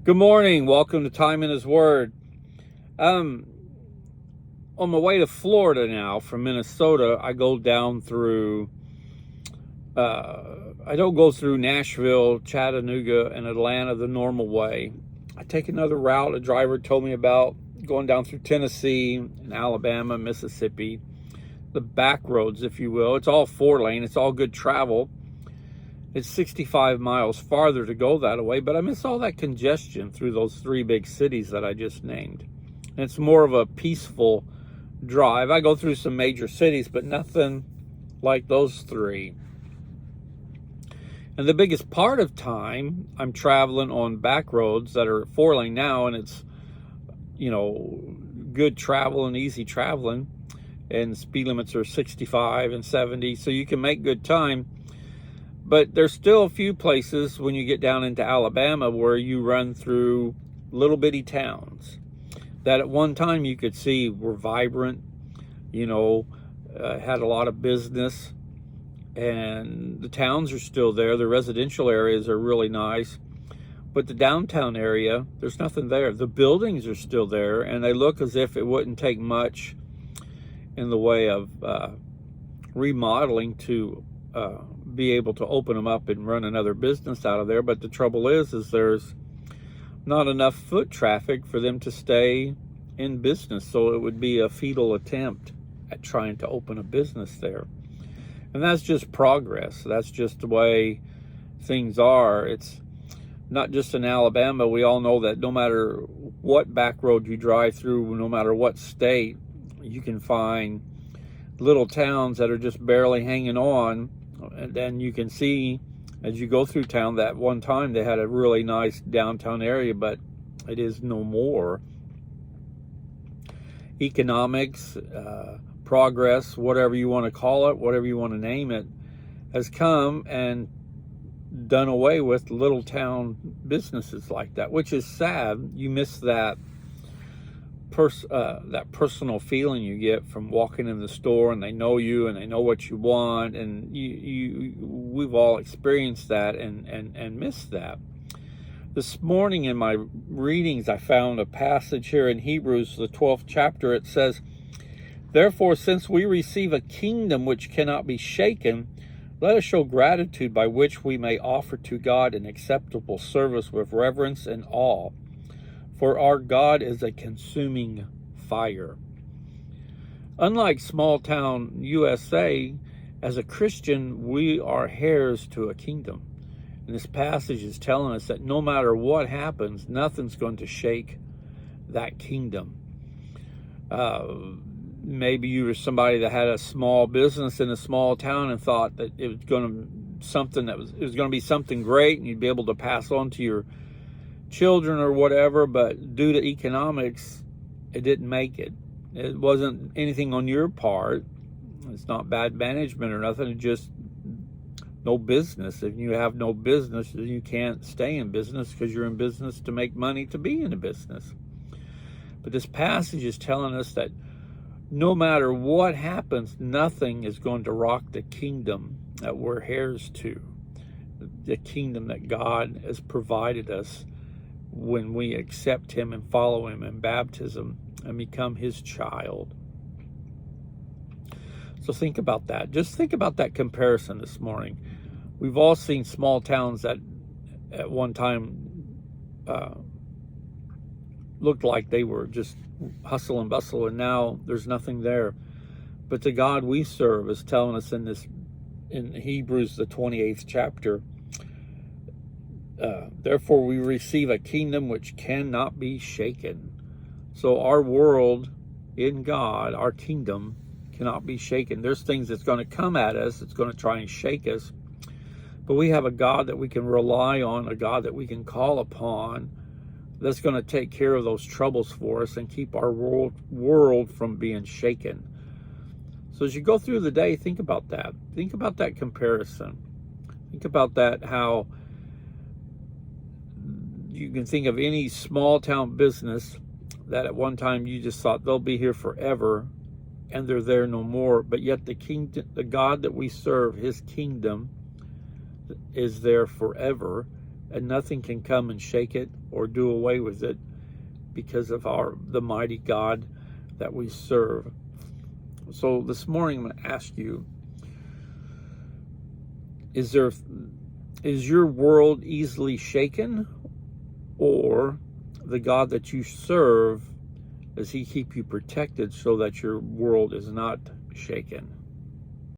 Good morning. Welcome to Time in His Word. On my way to Florida now from Minnesota, I go down through, I don't go through Nashville, Chattanooga, and Atlanta the normal way. I take another route a driver told me about, going down through Tennessee and Alabama, Mississippi, the back roads, if you will. It's all 4-lane. It's all good travel. It's 65 miles farther to go that way, but I miss all that congestion through those three big cities that I just named. And it's more of a peaceful drive. I go through some major cities, but nothing like those three. And the biggest part of time, I'm traveling on back roads that are 4-lane now, and it's, good travel and easy traveling. And speed limits are 65 and 70, so you can make good time. But there's still a few places when you get down into Alabama where you run through little bitty towns that at one time you could see were vibrant, had a lot of business, and the towns are still there. The residential areas are really nice, but the downtown area, there's nothing there. The buildings are still there, and they look as if it wouldn't take much in the way of remodeling to be able to open them up and run another business out of there. But the trouble is there's not enough foot traffic for them to stay in business. So it would be a futile attempt at trying to open a business there. And that's just progress. That's just the way things are. It's not just in Alabama. We all know that no matter what back road you drive through, no matter what state, you can find little towns that are just barely hanging on. And then you can see as you go through town that one time they had a really nice downtown area, but it is no more. Economics, progress, whatever you want to call it, whatever you want to name it, has come and done away with little town businesses like that, which is sad. You miss that personal feeling you get from walking in the store, and they know you and they know what you want, and we've all experienced that and missed that. This morning in my readings, I found a passage here in Hebrews, the 12th chapter. It says, "Therefore, since we receive a kingdom which cannot be shaken, let us show gratitude by which we may offer to God an acceptable service with reverence and awe. For our God is a consuming fire." Unlike small town USA, as a Christian, we are heirs to a kingdom. And this passage is telling us that no matter what happens, nothing's going to shake that kingdom. Maybe you were somebody that had a small business in a small town and thought that it was going to be something great, and you'd be able to pass on to your children or whatever, but due to economics, it didn't make it. It wasn't anything on your part. It's not bad management or nothing. It's just no business. If you have no business, then you can't stay in business, because you're in business to make money to be in a business. But this passage is telling us that no matter what happens, nothing is going to rock the kingdom that we're heirs to, the kingdom that God has provided us when we accept him and follow him in baptism and become his child. So think about that. Just think about that comparison this morning. We've all seen small towns that at one time looked like they were just hustle and bustle, and now there's nothing there. But the God we serve is telling us in Hebrews, the 28th chapter, therefore we receive a kingdom which cannot be shaken. So our world in God, our kingdom, cannot be shaken. There's things that's going to come at us, it's going to try and shake us, but we have a God that we can rely on, a God that we can call upon, that's going to take care of those troubles for us and keep our world from being shaken. So as you go through the day, think about that. Think about that comparison. Think about that, how you can think of any small town business that at one time you just thought they'll be here forever, and they're there no more. But yet the God that we serve, his kingdom, is there forever, and nothing can come and shake it or do away with it because of the mighty God that we serve. So this morning I'm going to ask you, is your world easily shaken, or the God that you serve, does he keep you protected so that your world is not shaken?